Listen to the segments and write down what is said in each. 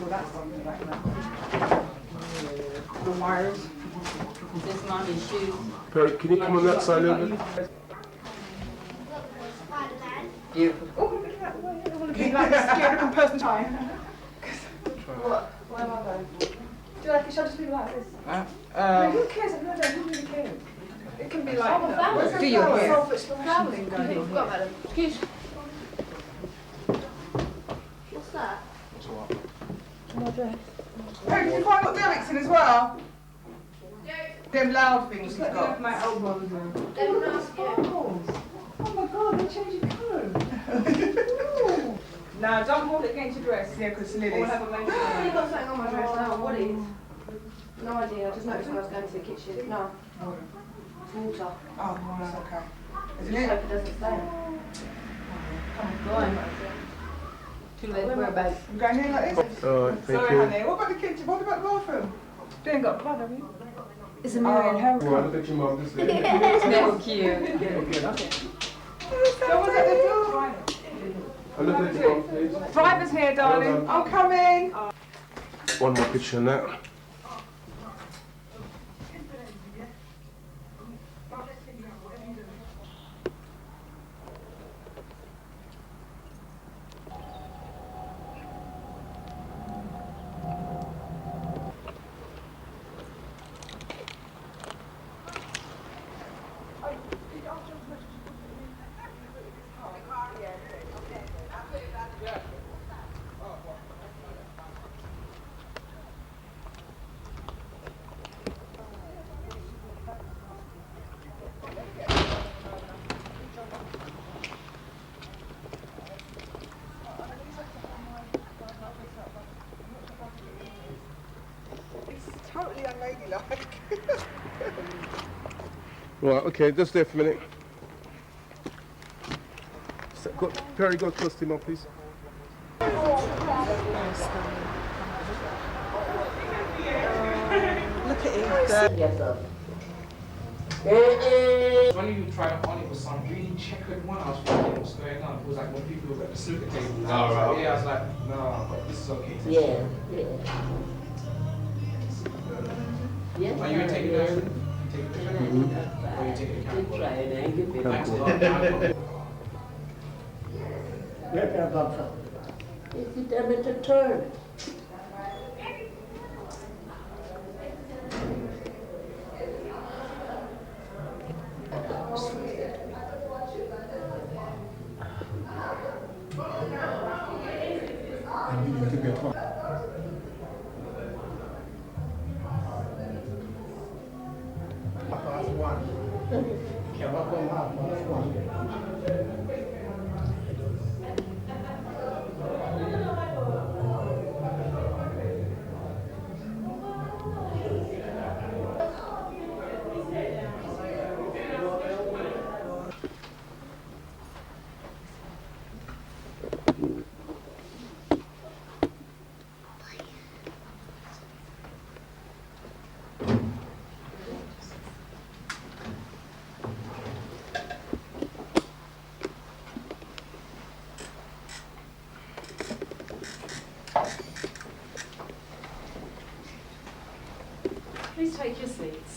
all that stuff in the back now. The wires. This mommy's shoes. Perry, can you come on that side a little bit? Beautiful. Oh, look at that. I want to be like a scared looking person time. What? Where am I going? Do you like it? Shall I just leave it like this? Who cares? No, who really cares? It can be like. Do your hair. Self-exploration. Excuse. What's that? Hey, did you find what Derek's in as well? Them loud things he's got. My elbow as well. Sparkles. Oh my god, they're changing colour. Now, don't hold it against your dress. Yeah, because Lily's. I've got something on my dress now. What is? No idea. I just noticed when I was going to the kitchen. No. It's water. Oh, right, okay. It's Isn't it? hope it doesn't stay. Go on. Too late for a bag. I'm going in like this. Alright, thank Sorry, you. honey. What about the kitchen? What about the bathroom? They ain't got blood, have you? It's a mirror in her. Right, look at your mum, this is That's cute. So what's at the door? look at your mum, please. Driver's here, darling. Well I'm coming. One more picture on that. Totally unladylike. Right, okay, just there for a minute. Perry, go close to him, please. Look at him. Yes, sir. When you tried it on, it was some really checkered one. I was thinking what's going on. It was like when people were at the snooker table. I was like, yeah, I was like, no, but this is okay. Yeah. Are you taking those? You taking the camera? Or you taking the camera? Try it and give it. Thanks a lot. Is it a bit of turn? Please take your seats.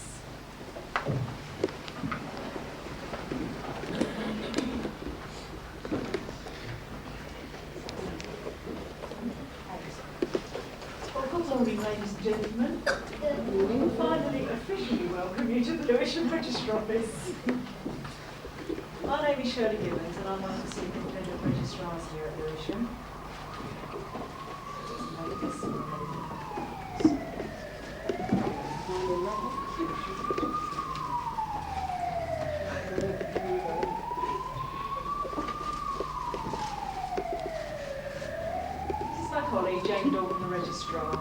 Well, good morning, ladies and gentlemen. We finally officially welcome you to the Lewisham Register Office. My name is Shirley Gibbons and I'm one of the superintendent registrars here at Lewisham. The registrar.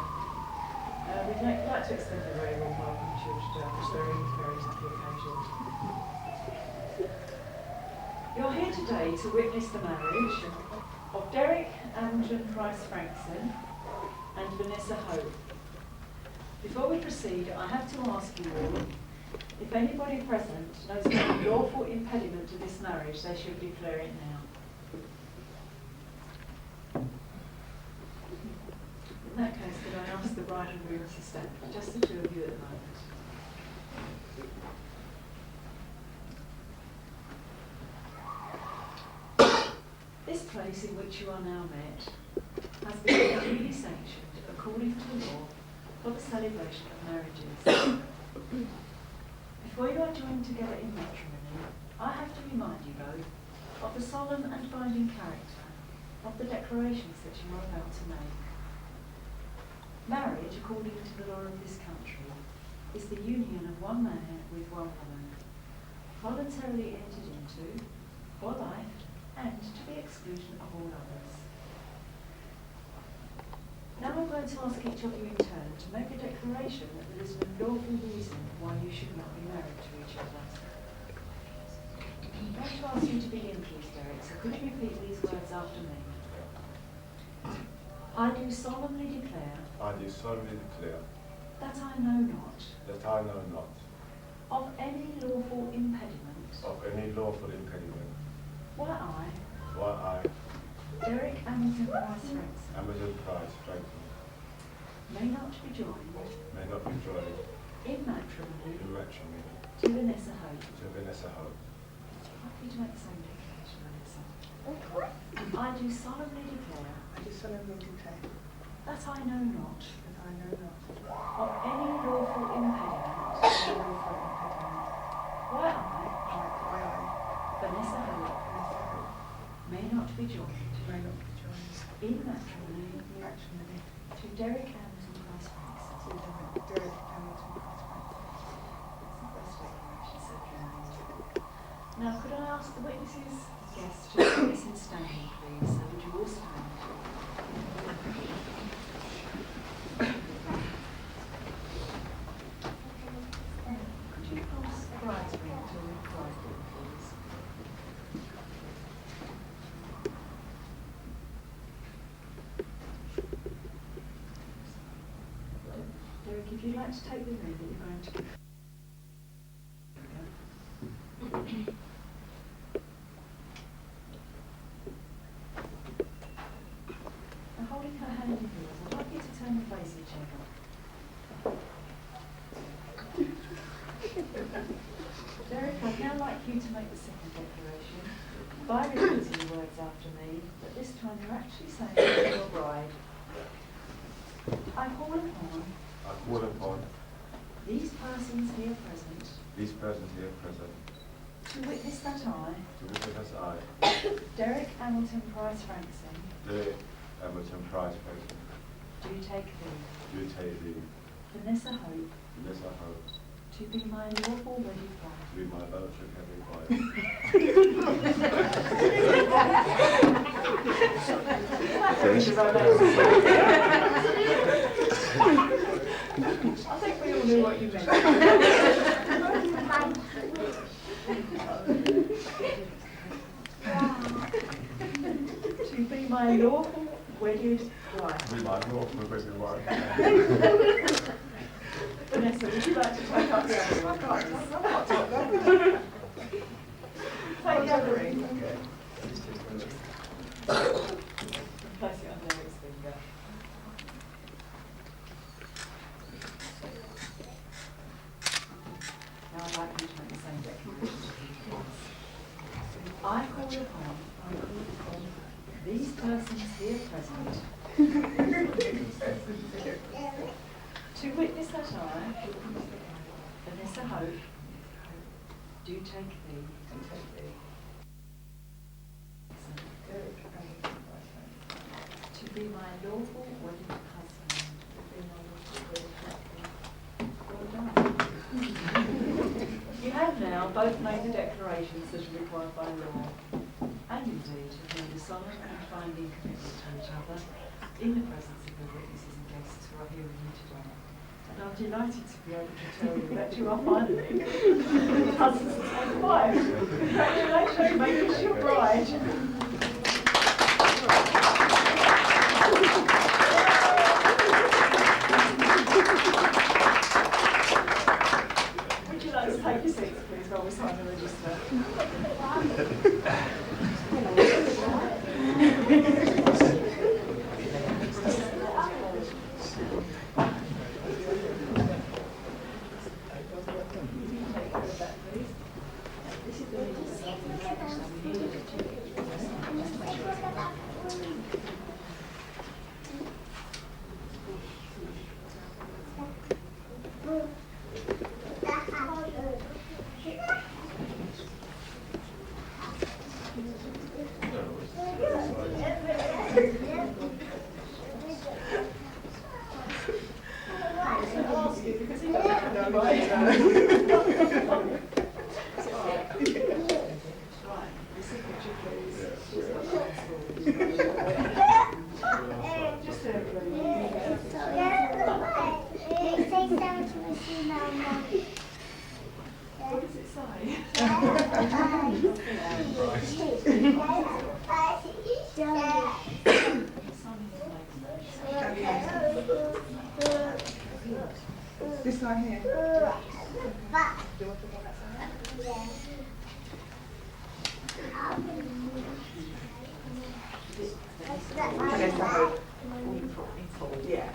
We'd like to extend a very warm welcome to you today on this very happy occasion. You're here today to witness the marriage of Derek Amgen Price-Frankson and Vanessa Hope. Before we proceed, I have to ask you all, if anybody present knows of any lawful impediment to this marriage, they should declare it now. In that ask the bride and groom to stand, just the two of you at the moment. This place in which you are now met has been duly sanctioned according to the law for the celebration of marriages. Before you are joined together in matrimony, I have to remind you both of the solemn and binding character of the declarations that you are about to make. Marriage, according to the law of this country, is the union of one man with one woman, voluntarily entered into, for life, and to the exclusion of all others. Now I'm going to ask each of you in turn to make a declaration that there is no lawful reason why you should not be married to each other. I'm going to ask you to begin, please, Derek, so could you repeat these words after me? I do solemnly declare I do solemnly declare that I know not that I know not of any lawful impediment of any lawful impediment why I, Derek Hamilton Price Frankston, Amazon Price Franklin, may not be joined may not be joined in matrimony in matrimony to Vanessa Hope. to Vanessa Hope. I'd like you to make the same declaration, Vanessa. I do solemnly declare I do solemnly declare that I know not that I know not of any lawful impediment why I, Vanessa Hope, may not be joined in matrimony to Derek Hamilton Price Frankston. Now, could I ask the witnesses, guests, to join us in standing, please? So would you all stand? Could you pass the bride's ring to the bridegroom, please? Derek, if you'd like to take the ring that you're going to give. And holding her hand in yours, I'd like you to turn and face each other. Derek, I'd now like you to make the second declaration by repeating the words after me, but this time you're actually saying to your bride, I call upon these persons here present to witness that I, Derek Hamilton Price Frankston, do take thee, Vanessa Hope, to be my lawful wedded wife. To be my voluntary wife. I think we all knew what you meant. To be my lawful wedded wife. To be my lawful wedded wife. Vanessa, would you like to take up the other one? Take the other ring. Place it on Derek's finger. Now I'd like you to make the same declaration. I call upon these persons here present to witness that I, Vanessa Hope, do take thee, to be my lawful wedded husband. Well done. You have now both made the declarations that are required by law, and indeed have made a solemn and binding commitment to each other in the presence of the witnesses and guests who are here with you today. And I'm delighted to be able to tell you that you are finally husbands and wives. Congratulations, make this your bride. Would you like to take your seats, please, while we sign the register? This sign here. Yeah.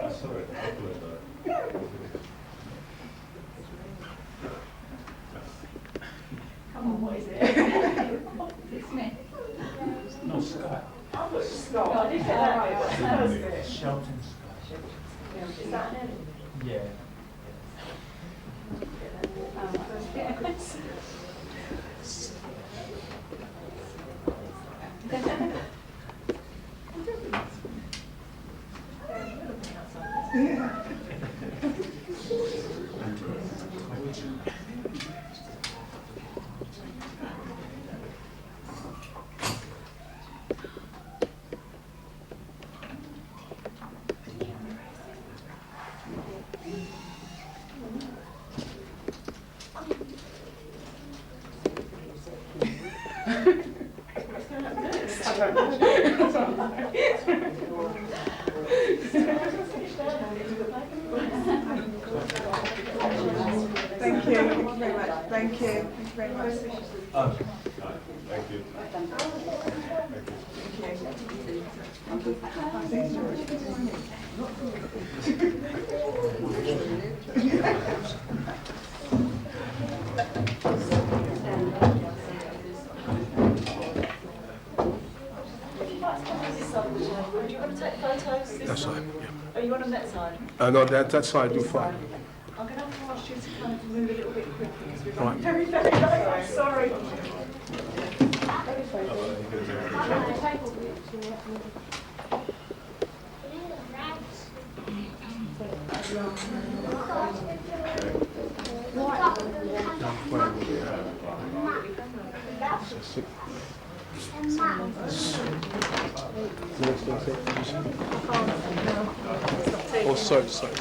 Sorry, Come on, what is it? It's me. No, Scott. No, I did get that bit. What's the first bit? Shelton Scott. Is that an end? Yeah. Thank you. Thank you very much. Thank you. Thank you very much. thank you. Do you want to take photos? That's right. Are you on that side? No, that side do fine. I'm going to have to ask you to kind of move a little bit quickly because we're Right. very, very late. I'm sorry. Oh, sorry. Sorry.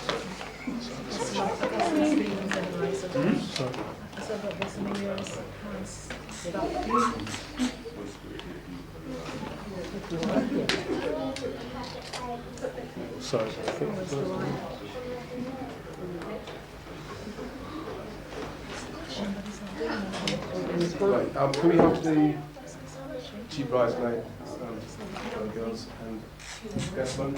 Right, can we have the chief bridesmaid, girls, and guest man?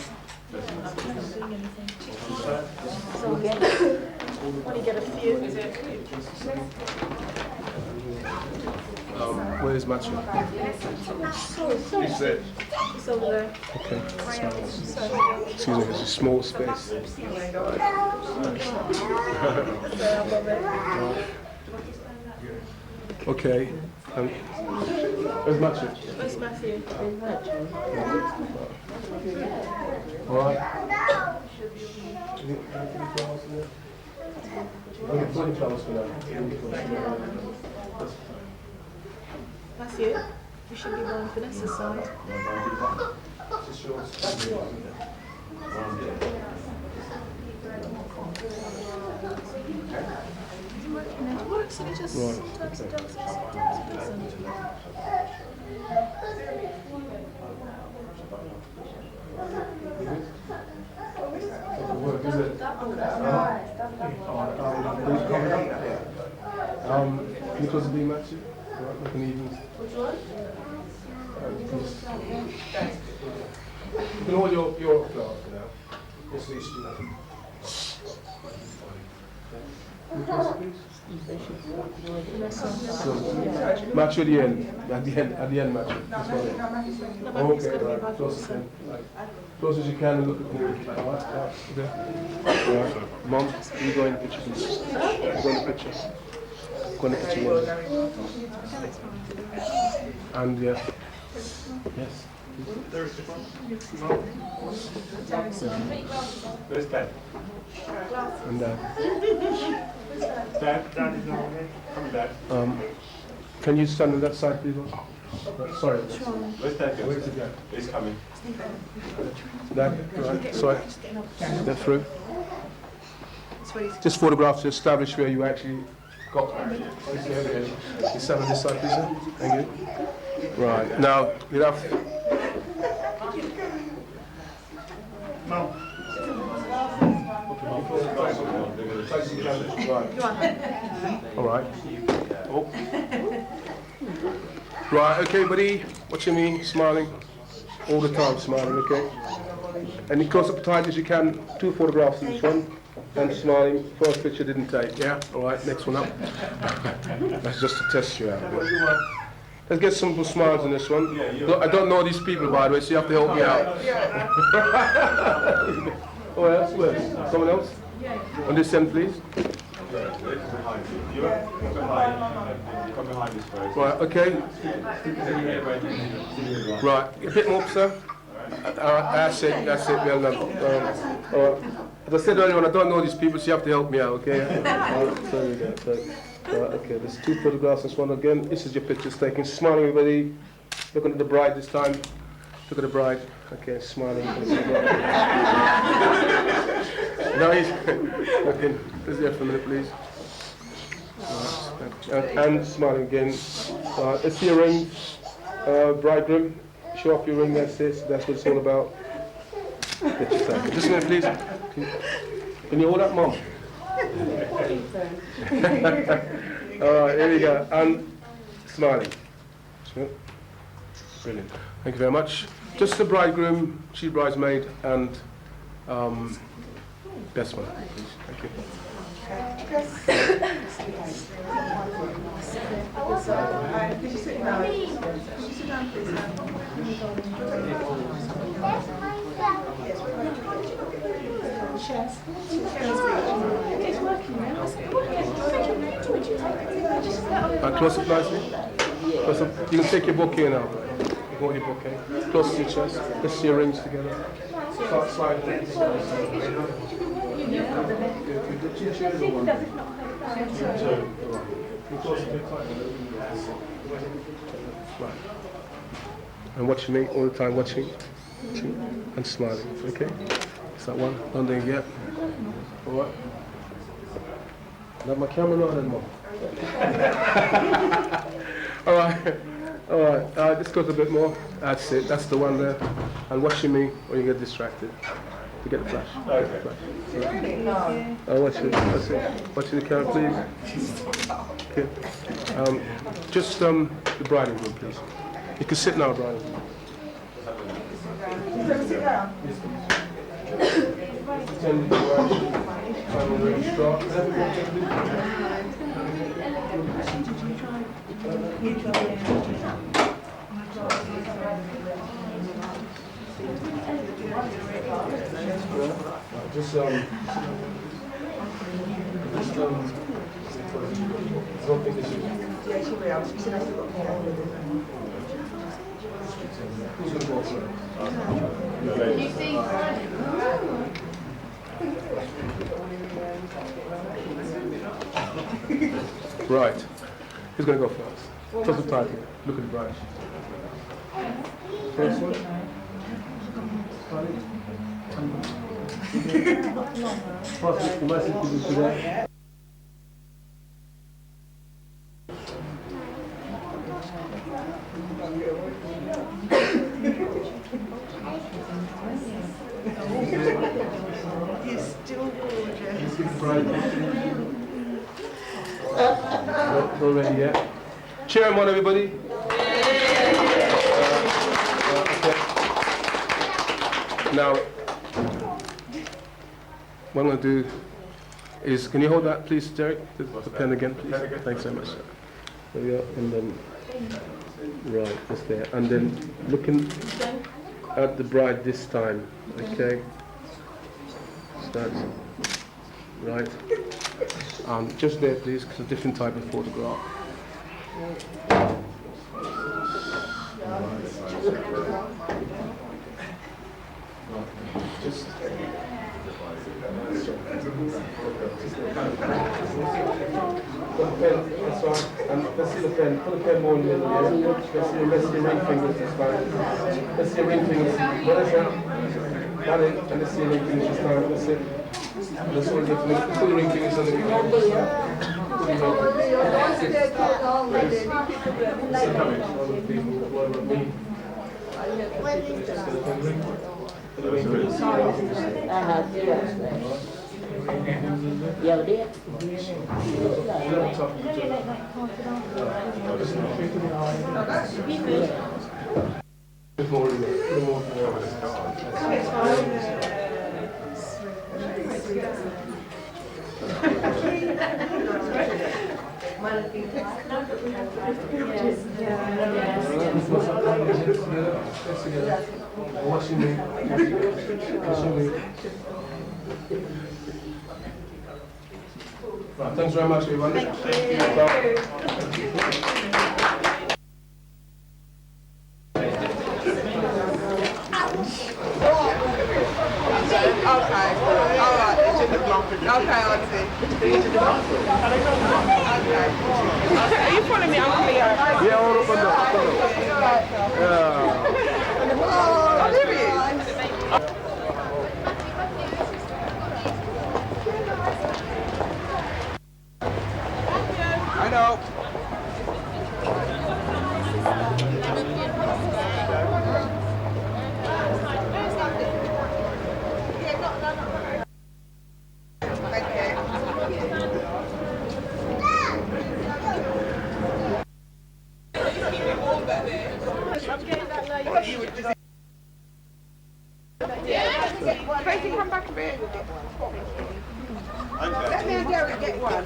Where's Matthew? Is it? It's over there. Okay. Excuse me, it's a small space. Okay. Where's Matthew? Where's Matthew? All right. Anything else in there? Okay, 20 flowers for now. Matthew, you should be on Vanessa's side. actually just Right. sometimes it does, sometimes it doesn't. Work, is it? Can you close the beam actually? Right, look an even. Which one? You can hold your class now. It's these two. Can you close it, please? Match at the end. At the end match it. That's right. Okay, right. Close it then. Right. Close as you can and look at me. Alright, okay. Right. Mom, you go in the picture, please. Go in the picture. Go in the picture. And yes. Where's Dad? And Dad is not here. Come, Dad. can you stand on that side, please? Sorry. Where's Dad? Where's the dad? He's coming. Dad, right, sorry. They're through. Just photographs to establish where you actually got. You stand on this side, please, sir. Thank you. Right, now, you have. Mum. All right. Oh. Right, okay, buddy. Watching me, smiling. All the time, smiling, okay? And you close up tight as you can. 2 photographs in each one. And smiling. First picture didn't take, yeah? All right, next one up. That's just to test you out. Let's get some smiles in this one. I don't know these people, by the way, so you have to help me out. Oh, else? Where? Someone else? On this end, please. Come behind this first. Right, okay. Right, a bit more, sir. That's it, well done. All right. As I said earlier on, I don't know these people, so you have to help me out, okay? Sorry, right, okay, there's 2 photographs, this one again. This is your pictures taken. Smiling, everybody. Looking at the bride this time. Look at the bride. Okay, smiling. Now he's looking. Just there for a minute, please. Right. And smiling again. Let's see your ring, bridegroom. Show off your ring. That's it. That's what it's all about. Just a minute, please. Can you hold up, Mom? All right, here we go. And smiling. Brilliant. Thank you very much. Just the bridegroom, chief bridesmaid, and best man, please. Thank you. Could you sit down? Could you sit down, please? It's working now. Close up nicely. Close up. You can take your bouquet now. You want your bouquet. Close to your chest. Let's see your rings together. Start sliding. Right. And watching me all the time, watching and smiling. Okay? Is that one? Don't do it yet. All right. Have my camera not then, Mom. All right. All right. Just goes a bit more. That's it. That's the one there. And watching me, or you get distracted. You get the flash. Okay. Flash. Oh, watch it. That's it. Watching the camera, please. Okay. Just the bride and groom, please. You can sit now, bride and groom. Sit down. Pretend that you're actually really strong. Is everyone just don't think this is. Yeah, she will. She said I still got hair. Who's going to go first? Can you see? Right. Who's going to go first? Toss the title. Look at the bride. First one. First, the message is today. Not ready yet. Cheer him on, everybody. Okay. Now, what I'm going to do is, can you hold that, please, Derek? The pen again, please. Thanks so much. Sir. There we go. And then, right, just there. And then looking at the bride this time. Okay. Start. Right. Just there, please, because a different type of photograph. Just. That's right. And let's see the pen. Put the pen more in the middle. Yeah? Let's see the ring fingers this time. Let's see the ring fingers. What is that? That it. And let's see the ring fingers this time. That's it. That's all you have to make. Put the ring fingers on the ring fingers. Yeah, dear. Right, thanks very much, everyone. Thank Okay, Auntie. Okay. Are you following me? I'm Cleo. Yeah, hold up on that. Yeah. Oh, there he is. I know. Tracy, come back a bit. Let me and Derek get one.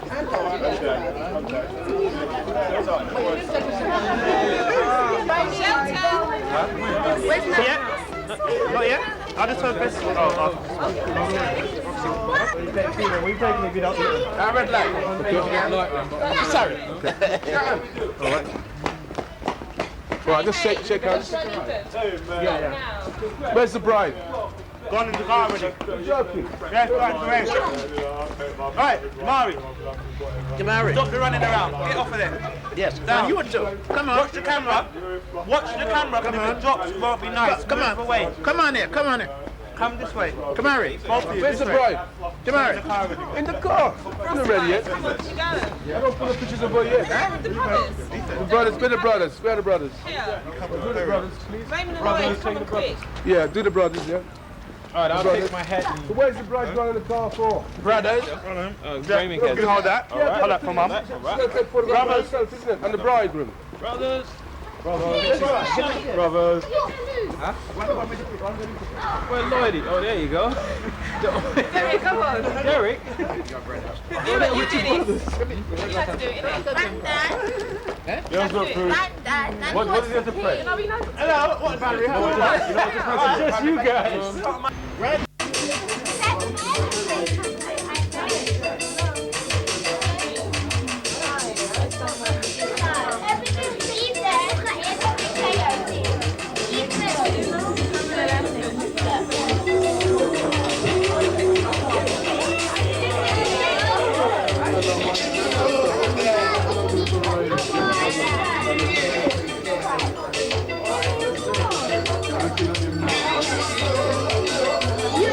Not yet? I just heard this. We've taken a good up. Red light. Sorry. Alright. Right, just shake hands. Yeah. Where's the bride? Gone in the car already. Joking. Yeah, right, Alright, Mari. Jamari. Stop the running around. Get off of there. Yes. Down. You would do. Come on. Watch the camera. Watch the camera. Come on. If it drops, it won't be nice. Come on. Move away. Come on here. Come on here. Come this way. Jamari. Where's the bride? Jamari. In the car. I'm not ready yet. I don't put the pictures of her yet. The brothers. The brothers, where the brothers? Where are the brothers? Yeah. Do the brothers, please. Raymond and Lloyd, come on quick. Yeah, do the brothers, yeah. Alright, I'll take my head. So where's the bride going in the car for? Brothers. Raymond can hold that. Yeah, Hold that for mum. She's going to take photographs of herself, isn't it? And the bridegroom. Brothers. Brothers. Huh? Where's Lloydie? Oh, there you go. Derek, come on. Derek. You did it. You had to do it, innit? Yours got through. What did you have to press? Hello, What battery? Just you guys. Yeah.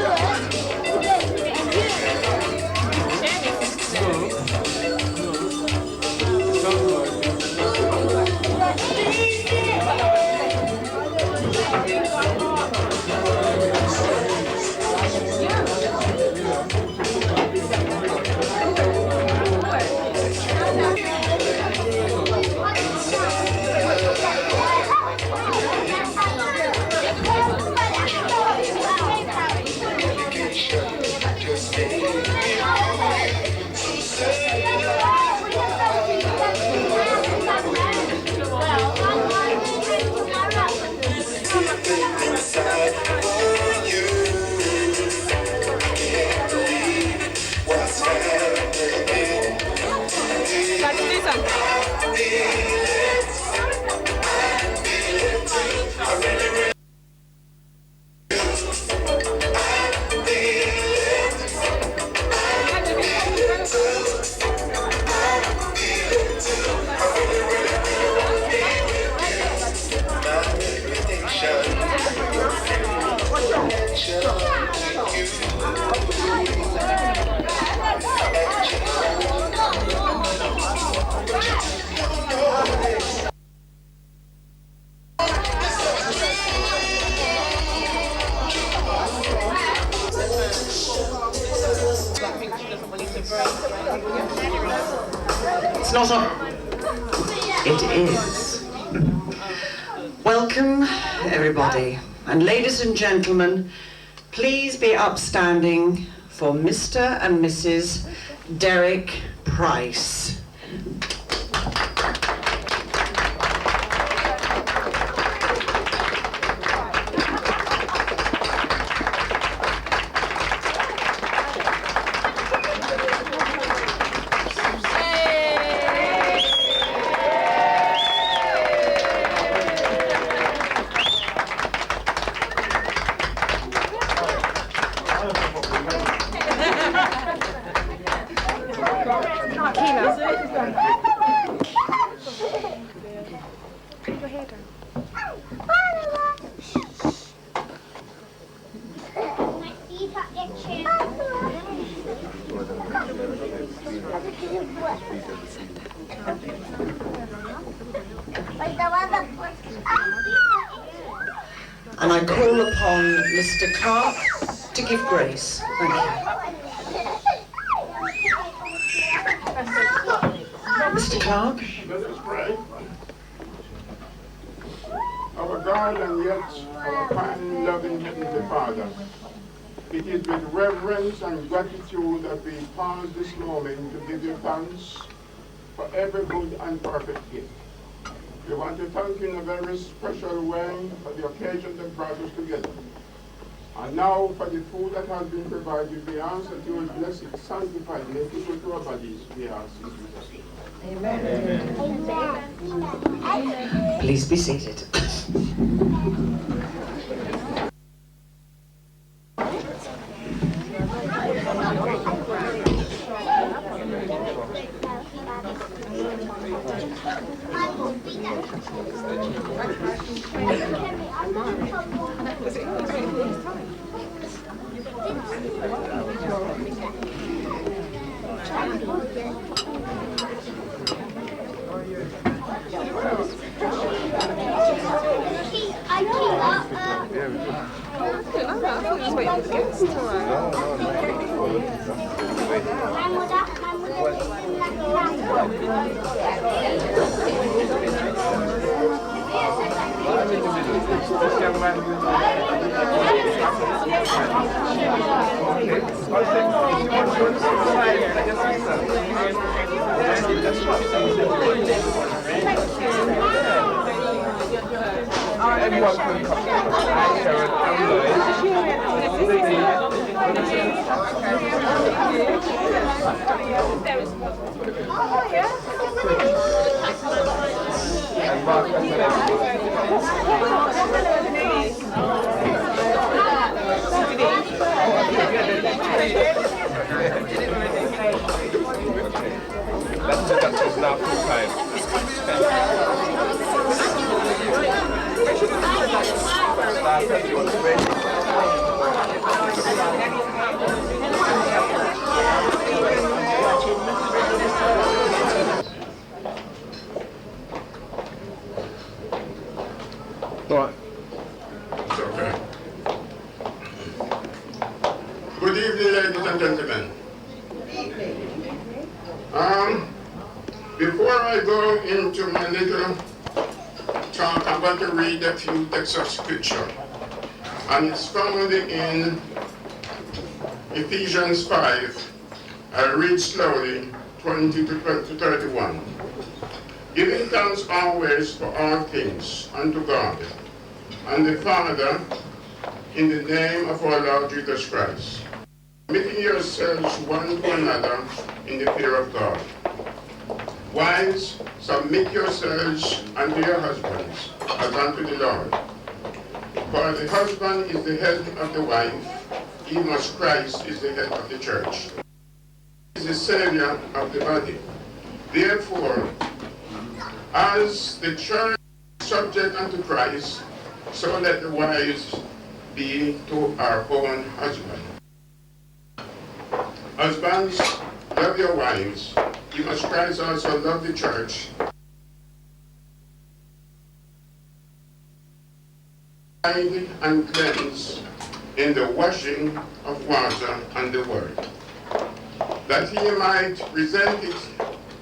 It's not a... It is. Welcome, everybody. And ladies and gentlemen, please be upstanding for Mr. and Mrs. Derek Price. And I call upon Mr. Clark to give grace. Thank you. Mr. Clark? Let us pray. Our God and yet our kind, loving Heavenly Father, it is with reverence and gratitude that we pause this moment to give you thanks for every good and perfect gift. We want to thank you in a very special way for the occasion that brought us together. And now for the food that has been provided, we ask that you will bless it, sanctify it, make it good to our bodies. We ask in Jesus' name. Amen. Amen. Please be seated. Everyone can come. That was now full time. Right. It's okay. Good evening, ladies and gentlemen. Before I go into my little talk, I'm going to read a few texts of scripture. And it's found in Ephesians 5. I'll read slowly, 20 to 31. Giving thanks always for all things unto God and the Father in the name of our Lord Jesus Christ, making yourselves one to another in the fear of God. Wives, submit yourselves unto your husbands, as unto the Lord. For the husband is the head of the wife, even as Christ is the head of the church. He is the Savior of the body. Therefore, as the church is subject unto Christ, so let the wives be to our own husband. Husbands, love your wives, even as Christ also loved the church, and cleanse in the washing of water and the word, that he might present it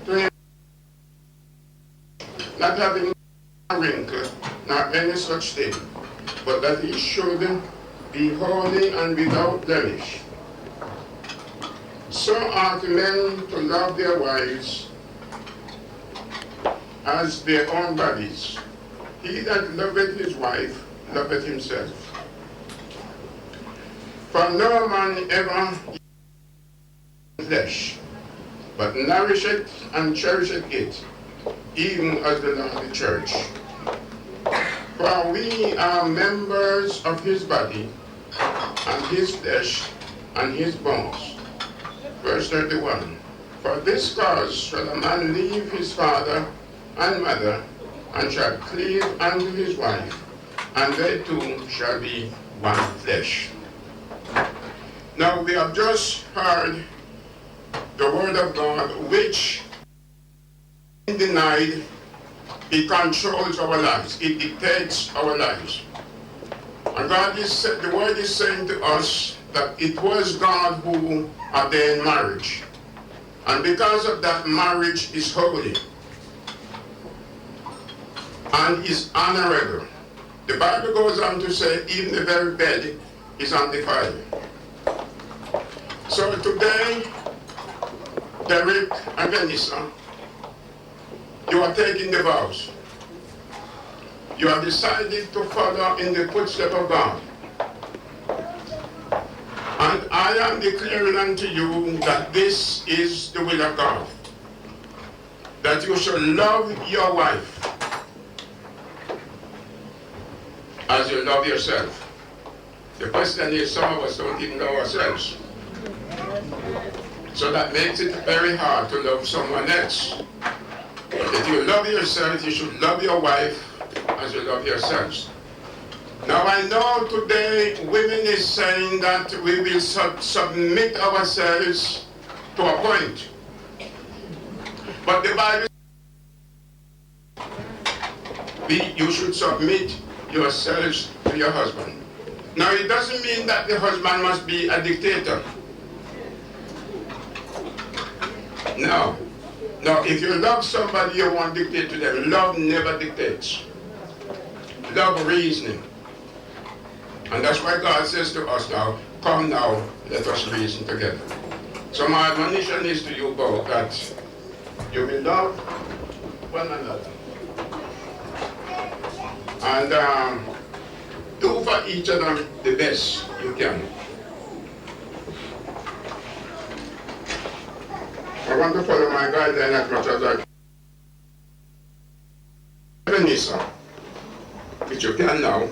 to him, not having a wrinkle, nor any such thing, but that he should be holy and without blemish. So ought men to love their wives as their own bodies. He that loveth his wife loveth himself. For no man ever flesh, but nourisheth and cherisheth it, even as the Lord the church. For we are members of his body, and his flesh, and his bones. Verse 31. For this cause shall a man leave his father and mother, and shall cleave unto his wife, and they two shall be one flesh. Now we have just heard the word of God, which denied, it controls our lives, it dictates our lives. And the word is saying to us that it was God who ordained marriage. And because of that, marriage is holy and is honorable. The Bible goes on to say even the very bed is undefiled. So today, Derek and Vanessa, you are taking the vows. You have decided to follow in the footsteps of God. And I am declaring unto you that this is the will of God. That you shall love your wife as you love yourself. The question is, some of us don't even know ourselves. So that makes it very hard to love someone else. But if you love yourself, you should love your wife as you love yourselves. Now I know today women is saying that we will submit ourselves to a point. But the Bible says you should submit yourselves to your husband. Now it doesn't mean that the husband must be a dictator. No. Now if you love somebody, you won't dictate to them. Love never dictates. Love reasoning. And that's why God says to us now, come now, let us reason together. So my admonition is to you both that you will love one another. And do for each other the best you can. I want to follow my guideline as much as I can. Vanessa, which you can now.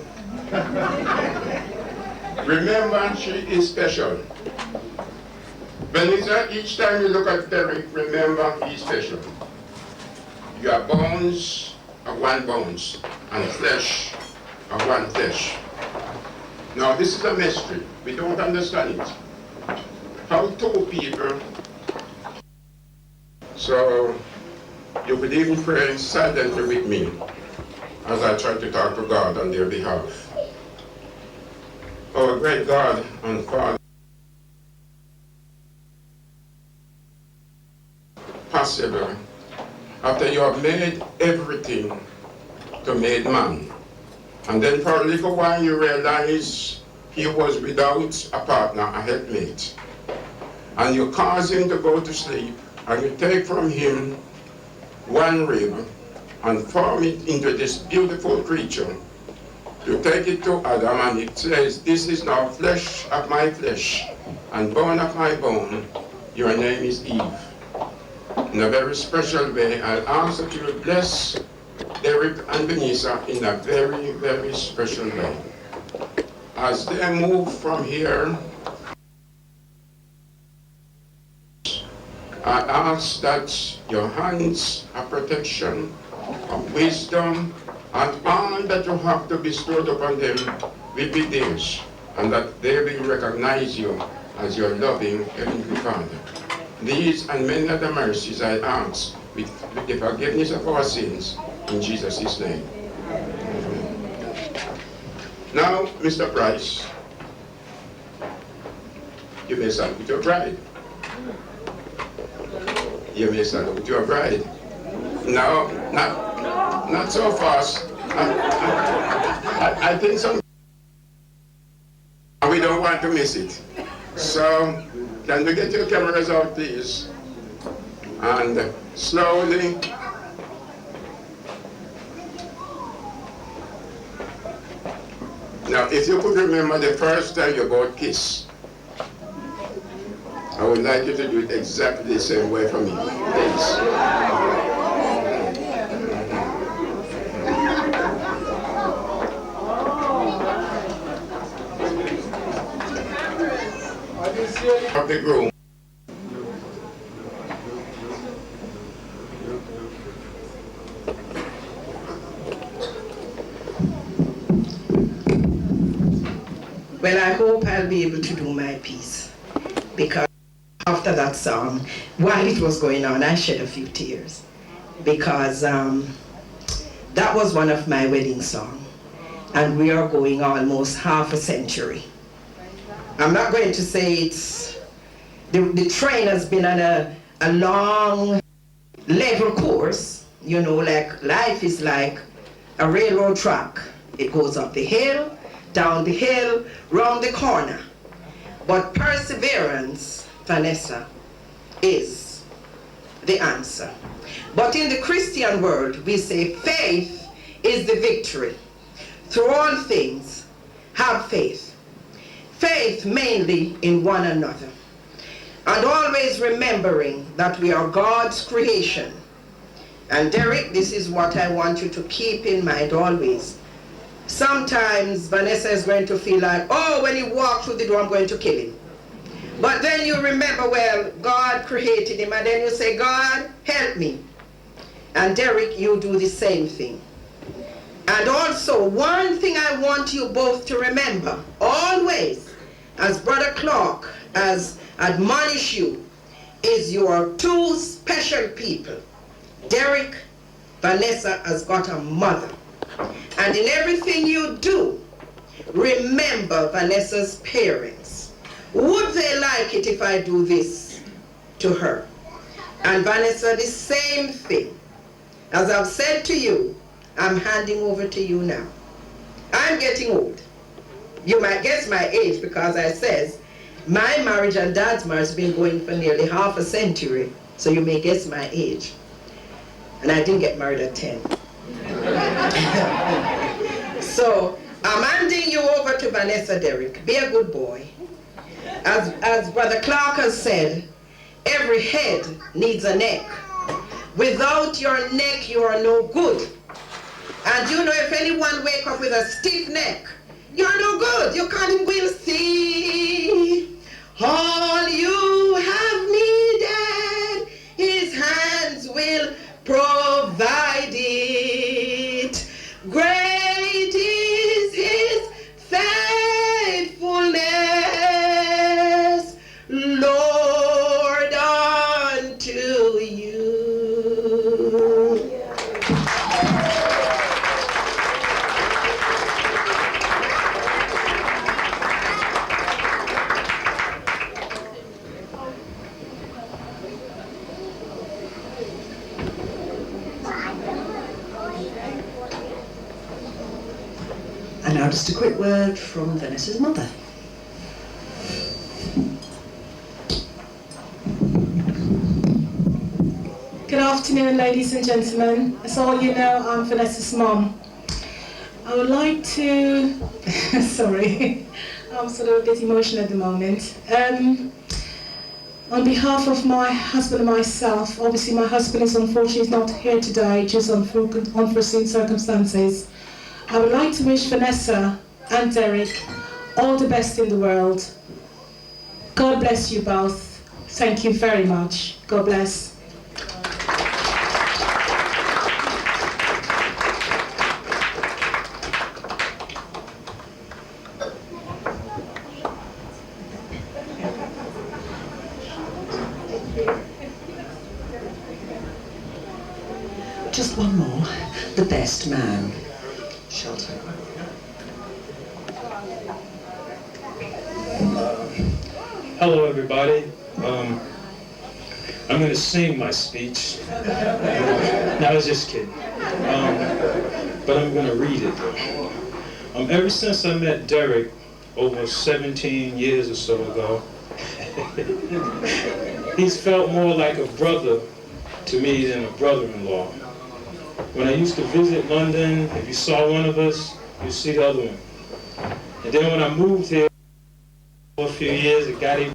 Remember, she is special. Vanessa, each time you look at Derek, remember he's special. You are bones of one bones, and flesh of one flesh. Now this is a mystery. We don't understand it. How two people. So you could even pray silently with me as I try to talk to God on their behalf. Our great God and Father, possible after you have made everything to make man, and then for a little while you realize he was without a partner, a helpmate, and you cause him to go to sleep, and you take from him one rib and form it into this beautiful creature. You take it to Adam and it says, this is now flesh of my flesh and bone of my bone. Your name is Eve. In a very special way, I ask that you will bless Derek and Vanessa in a very, very special way. As they move from here, I ask that your hands of protection, of wisdom, and all that you have to bestow upon them will be theirs, and that they will recognize you as your loving Heavenly Father. These and many other mercies I ask with the forgiveness of our sins in Jesus' name. Now, Mr. Price, you may stand with your bride. You may salute your bride. No, not so fast. I think some. We don't want to miss it. So, can we get your cameras out, please? And slowly. Now, if you could remember the first time you both kissed, I would like you to do it exactly the same way for me, please. Of the groom. Well, I hope I'll be able to do my piece, because after that song, while it was going on, I shed a few tears, because that was one of my wedding songs, and we are going almost half a century. I'm not going to say it's, the train has been on a long level course, you know, like life is like a railroad track. It goes up the hill, down the hill, round the corner. But perseverance, Vanessa, is the answer. But in the Christian world, we say faith is the victory. Through all things, have faith. Faith mainly in one another. And always remembering that we are God's creation. And Derek, this is what I want you to keep in mind always. Sometimes Vanessa is going to feel like, oh, when he walks through the door, I'm going to kill him. But then you remember, well, God created him, and then you say, God, help me. And Derek, you do the same thing. And also, one thing I want you both to remember, always, as Brother Clark has admonished you, is you are two special people. Derek, Vanessa has got a mother. And in everything you do, remember Vanessa's parents. Would they like it if I do this to her? And Vanessa, the same thing. As I've said to you, I'm handing over to you now. I'm getting old. You might guess my age because I says my marriage and Dad's marriage has been going for nearly half a century. So you may guess my age. And I didn't get married at 10. So I'm handing you over to Vanessa, Derek. Be a good boy. As Brother Clark has said, every head needs a neck. Without your neck, you are no good. And you know, if anyone wake up with a stiff neck, you're no good. You can't even will see. All you have needed, his hands will provide it. Great is his faithfulness, Lord, unto you. And now just a quick word from Vanessa's mother. Good afternoon, ladies and gentlemen. As all you know, I'm Vanessa's mom. I would like to, sorry, I'm sort of a bit emotional at the moment. On behalf of my husband and myself, obviously my husband is unfortunately not here today, just unforeseen circumstances. I would like to wish Vanessa and Derek all the best in the world. God bless you both. Thank you very much. God bless. Just one more. The best man. Shelton. Hello, everybody. I'm I'm going to sing my speech. No, I was just kidding. But I'm going to read it though. Ever since I met Derek over 17 years or so ago, he's felt more like a brother to me than a brother-in-law. When I used to visit London, if you saw one of us, you'd see the other one. And then when I moved here for a few years, it got even.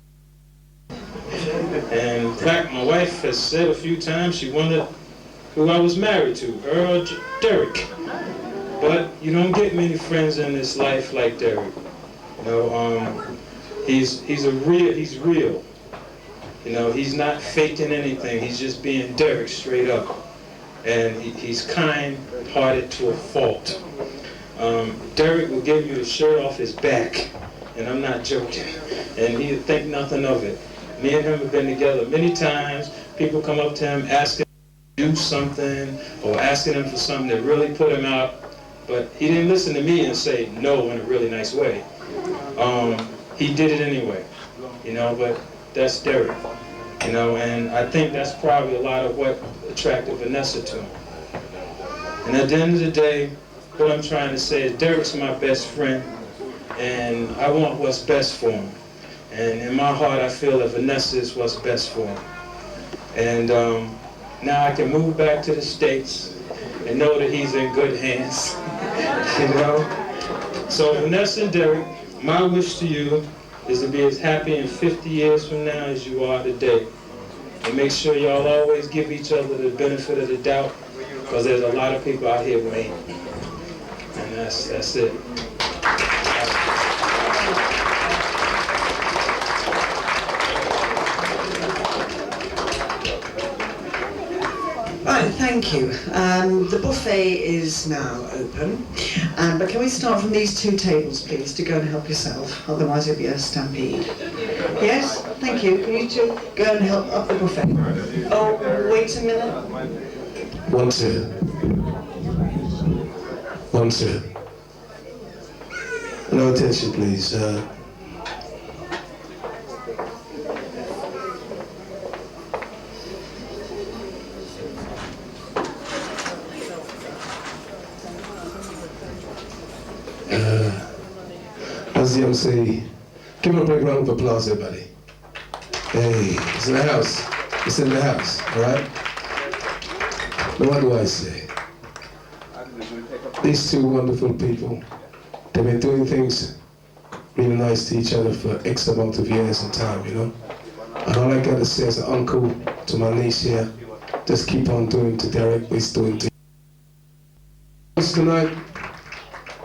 And in fact, my wife has said a few times she wondered who I was married to, Earl Derek. But you don't get many friends in this life like Derek. You know, he's real. You know, he's not faking anything. He's just being Derek straight up. And he's kind-hearted to a fault. Derek will give you the shirt off his back, and I'm not joking. And he'll think nothing of it. Me and him have been together many times. People come up to him asking him to do something or asking him for something that really put him out. But he didn't listen to me and say no in a really nice way. He did it anyway, you know, but that's Derek, you know, and I think that's probably a lot of what attracted Vanessa to him. And at the end of the day, what I'm trying to say is Derek's my best friend, and I want what's best for him. And in my heart, I feel that Vanessa is what's best for him. And now I can move back to the States and know that he's in good hands, you know? So Vanessa and Derek, my wish to you is to be as happy in 50 years from now as you are today. And make sure y'all always give each other the benefit of the doubt, because there's a lot of people out here who ain't. And that's it. Right, thank you. The buffet is now open, but can we start from these two tables, please, to go and help yourself, otherwise it'll be a stampede. Yes, thank you. Can you two go and help up the buffet? Oh, wait a minute. 1, 2. 1, 2. No attention, please. As the young say, give him a big round of applause, everybody. Hey, it's in the house. It's in the house, all right? Now, what do I say? These two wonderful people, they've been doing things really nice to each other for X amount of years and time, you know? And all I gotta say as an uncle to my niece here, just keep on doing to Derek what he's doing to you. Tonight,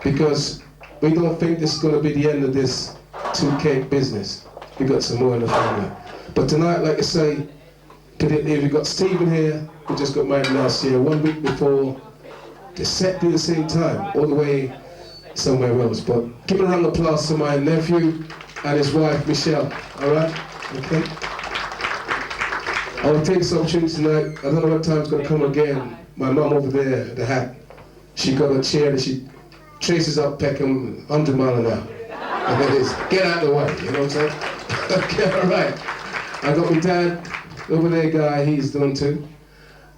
because we don't think this is going to be the end of this 2-cake business. We got some more in the family. But tonight, like I say, we got Stephen here, who just got married last year, 1 week before. They set at the same time, all the way somewhere else. But give a round of applause to my nephew and his wife, Michelle. All right? Okay? I will take this opportunity tonight. I don't know what time's going to come again. My mum over there, the hat, she got a chair that she traces up Peckham 100 miles an hour. And it is, get out of the way, you know what I'm saying? Okay, all right. I got my dad over there, guy, he's done too.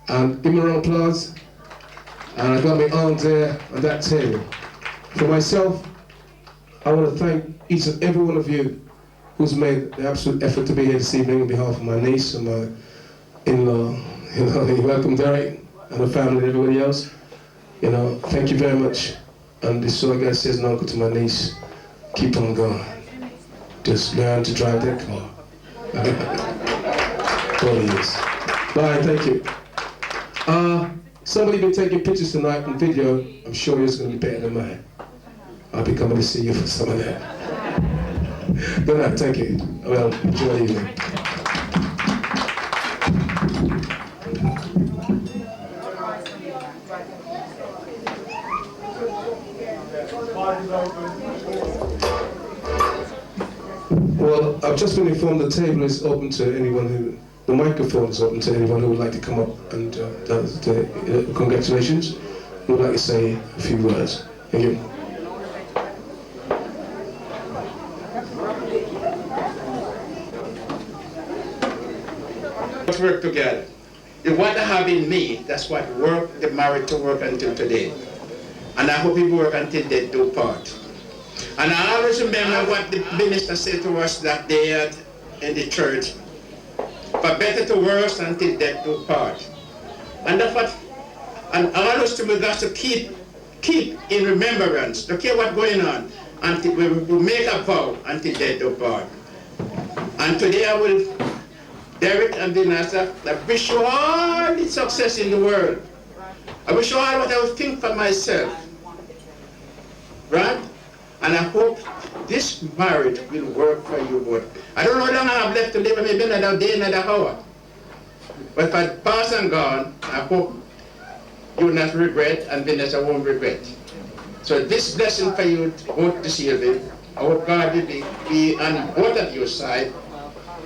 And give me a round of applause. And I got my aunt there on that table. For myself, I want to thank each and every one of you who's made the absolute effort to be here this evening on behalf of my niece and my in-law. You know, welcome Derek and the family and everybody else. You know, thank you very much. And this is all I gotta say as an uncle to my niece. Keep on going. Just learn to drive that car. 20 years. Bye, thank you. Somebody been taking pictures tonight and video. I'm sure yours gonna be better than mine. I'll be coming to see you for some of that. Good night, thank you. Well, enjoy the evening. Well, I've just been informed the table is open to anyone who, the microphone is open to anyone who would like to come up and congratulations. Who would like to say a few words. Thank you. must work together. The what I have in me, that's what work the marriage to work until today. And I hope it work until they do part. And I always remember what the minister said to us that day in the church. For better to worse until death do part. And that's what, and always to we got to keep in remembrance, to care what's going on, until we make a vow until death do part. And today I will, Derek and Vanessa, I wish you all the success in the world. I wish you all what I would think for myself. Right? And I hope this marriage will work for you both. I don't know how long I have left to live, maybe another day, another hour. But if I pass and gone, I hope you will not regret and Vanessa won't regret. So this blessing for you both this evening, I hope God will be on both of your side.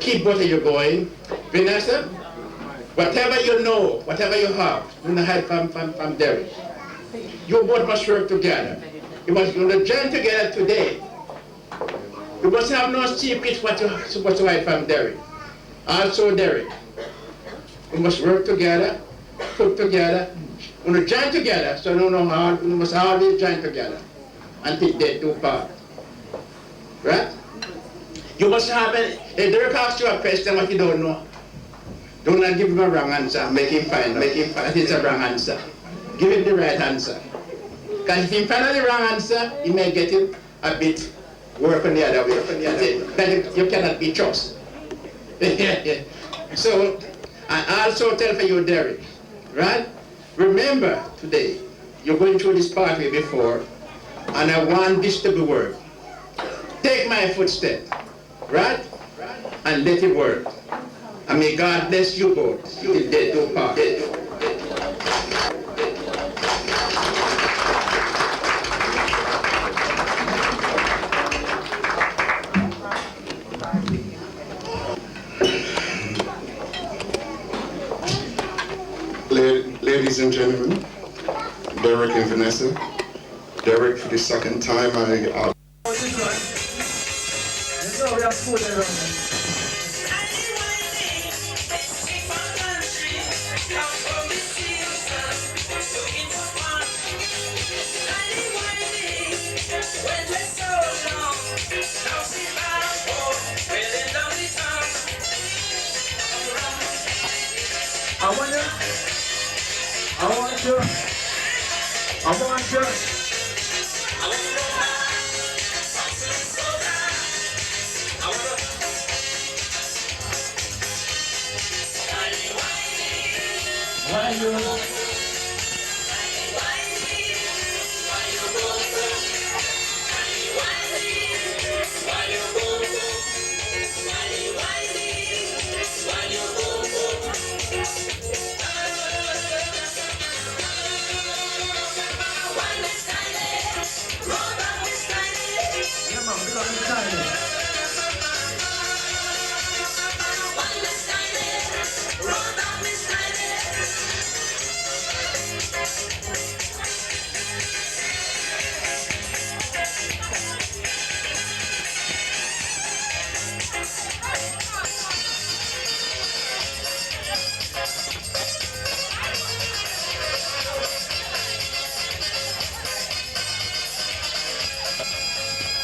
Keep both of you going. Vanessa, whatever you know, whatever you have, do not hide from Derek. You both must work together. You must join together today. You must have no secrets what you're supposed to hide from Derek. Also Derek. We must work together, put together, we must join together, so no harm, we must always join together until they do part. Right? You must have if Derek asks you a question what you don't know, do not give him a wrong answer, make him find it's a wrong answer. Give him the right answer. Because if he finds the wrong answer, you may get him a bit work on the other way. Then you cannot be trusted. So, I also tell for you, Derek, right? Remember today, you're going through this pathway before, and I want this to be work. Take my footstep, right? And let it work. And may God bless you both till they do part. Ladies and gentlemen, Derek and Vanessa. Derek, for the second time,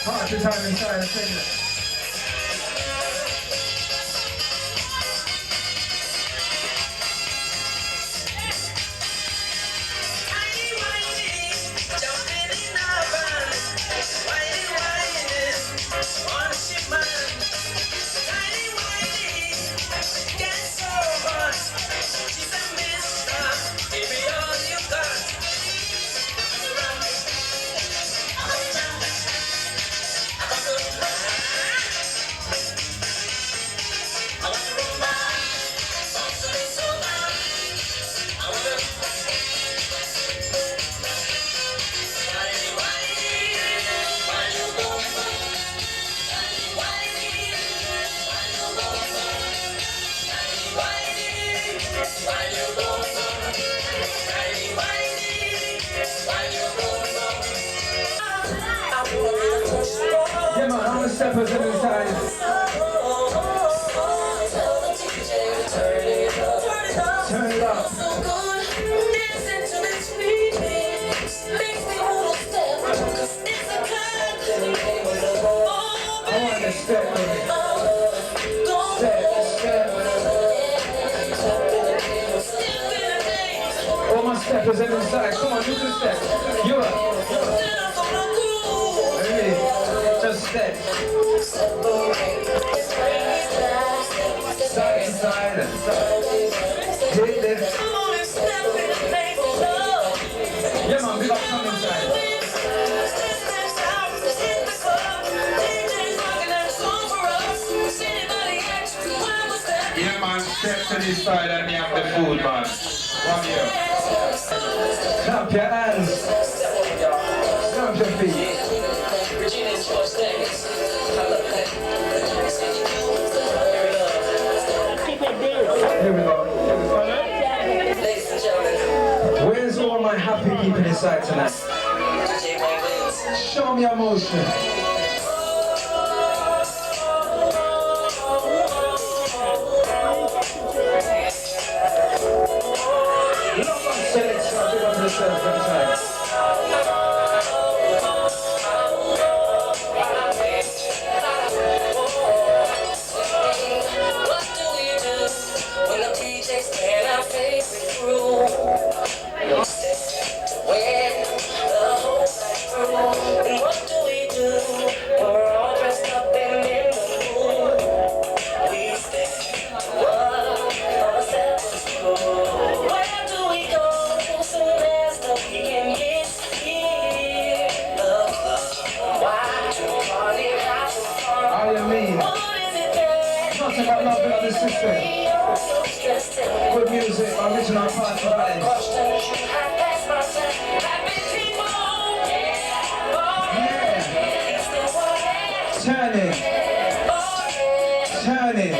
Party time inside, take it. Yeah, man, all the steppers in this time. All my steppers in inside. Come on, you can step. You up. Hey, just step. Side to side. Hit it. Yeah, man, we got come inside. Yeah, man, step to this side and me have the food, man. One here. Clap your hands. Stamp your feet. Here we go. Where's all my happy people inside tonight? Show me emotion. Good music, original part of balance. Yeah. Turning. Turning.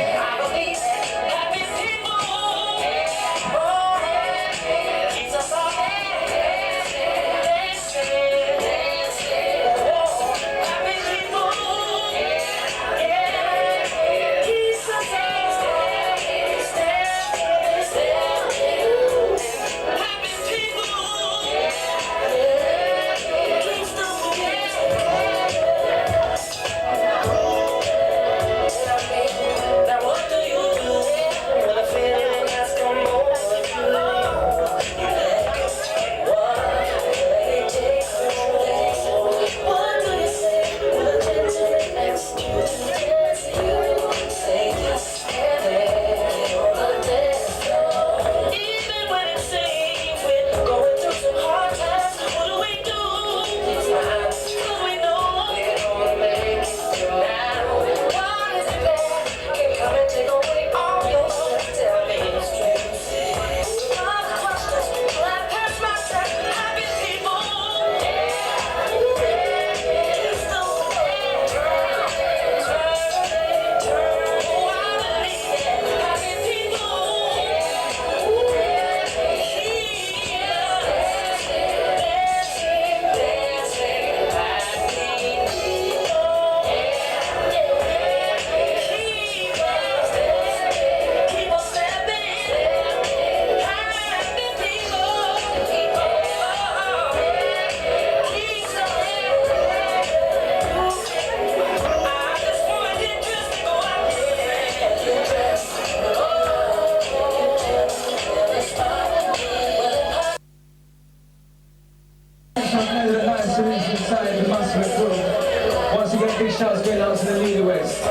Once again, big shouts going out to the Leader West.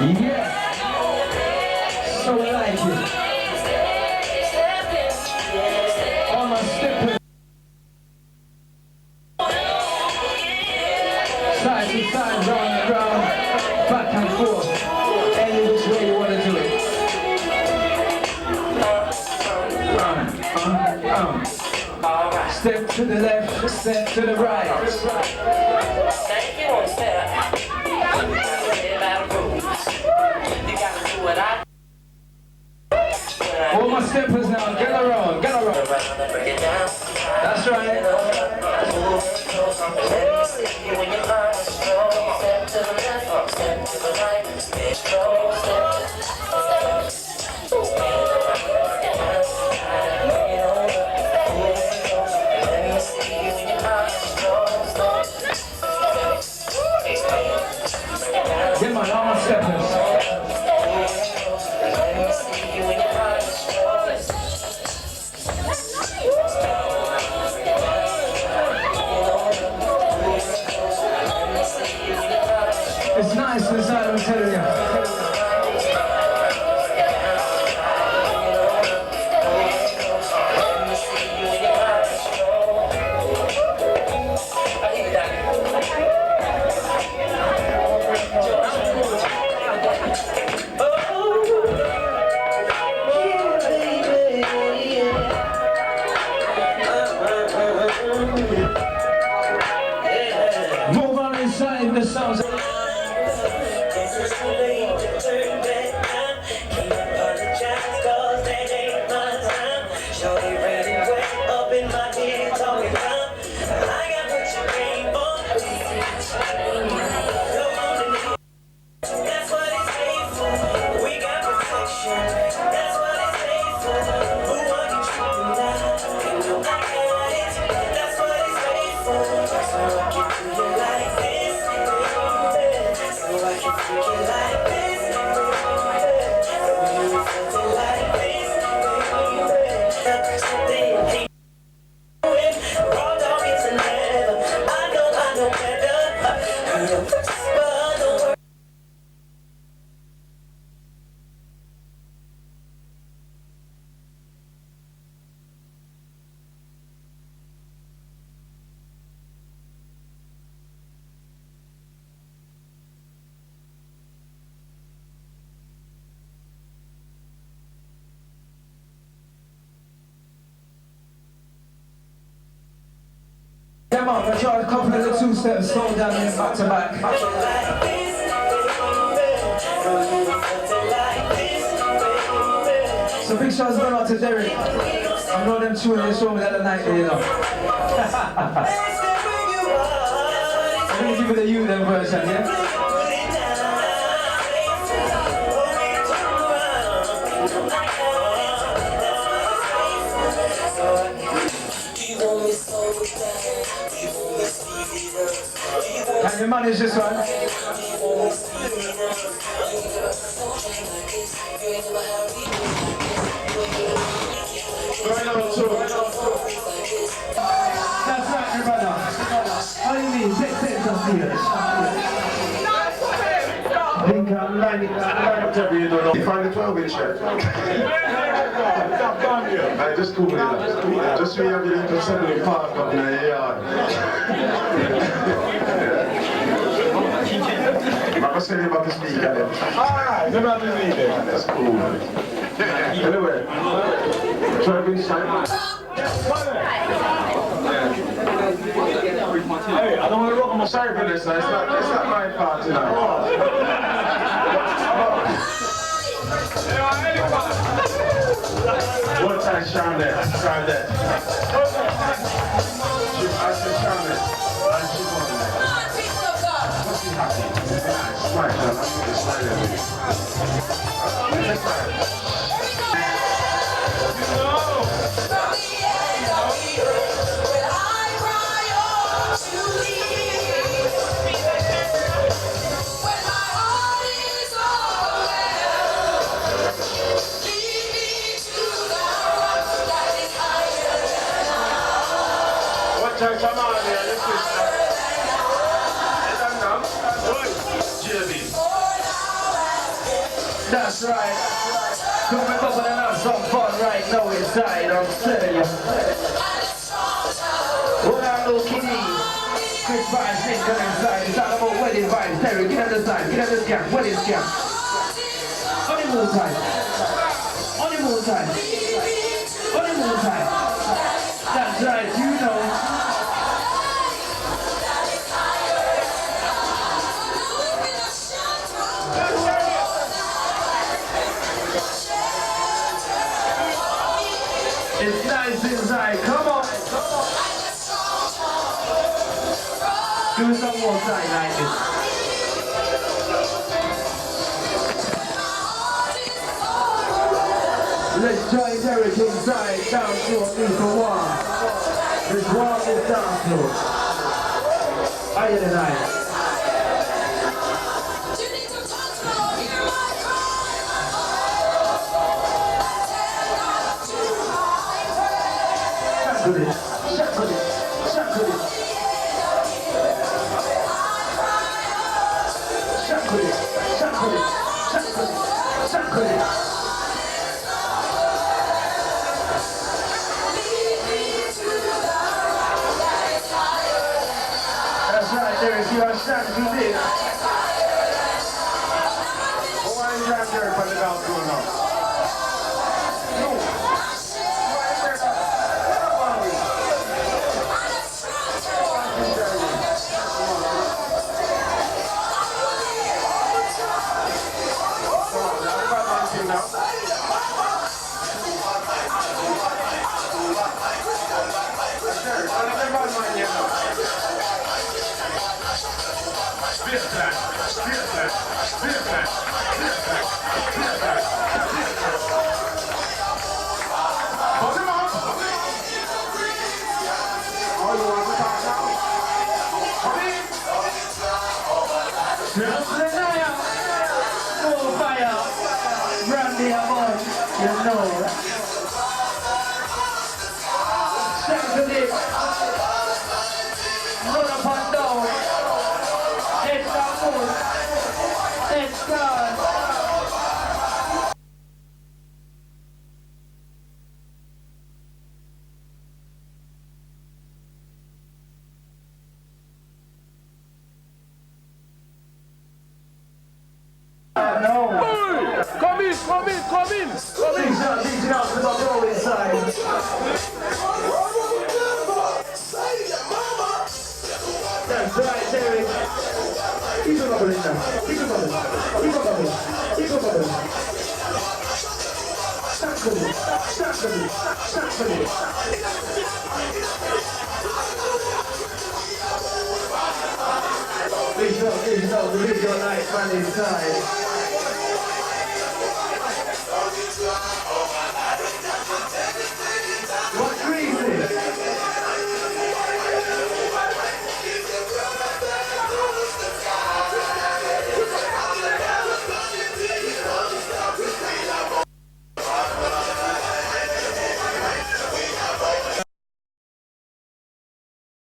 Yeah, so I like it. All my steppers. Side to side, round and round, back and forth. Any which way you want to do it. Step to the left, step to the right. Thank you on step. All my steppers now, get around, get around. That's right. Get my arm steppers. It's nice inside, I'm telling you. Move on inside the sounds. Come on, let's try a couple of the two steps, slow down here, back to back. So big shouts going out to Derek. I know them two in this room the other night, you know. I'm gonna give it a you them version, yeah? Can you manage this one? That's right, brother. How do you mean? Take some feelers. I think I'm lining up every you don't know. You find the 12-inch shirt? Just cool with it. Just so you have your little something park up in the yard. I'm going to tell you about the speaker then. Alright, you're not doing it. That's cool. Anyway, 12-inch shirt. Hey, I don't want to rock on my side for this, it's not my part, you know. One time, Sean there, try that. I said, Sean there, and she's on there. Must be happy. Smile, Sean, I'm smile at you. Let's smile. Come on here, listen. That's right. Coming up and have some fun right now inside, I'm telling you. What are those kiddies? Chris vibes, Nick come inside. It's all about wedding vibes. Terry, get on the side, get on the scam, wedding scam. Honeymoon time. Honeymoon time. Honeymoon time. It's nice inside. Come on. Do some more side like this. Let's join Derek inside, down to a knee for one. Let's walk this down to. Higher than I. Shackle it, shackle it, shackle it. Shackle it, shackle it, shackle it, shackle it. That's right, Derek, you are shackling it. Why is that Derek on the dance floor now? Please don't, the video night man inside.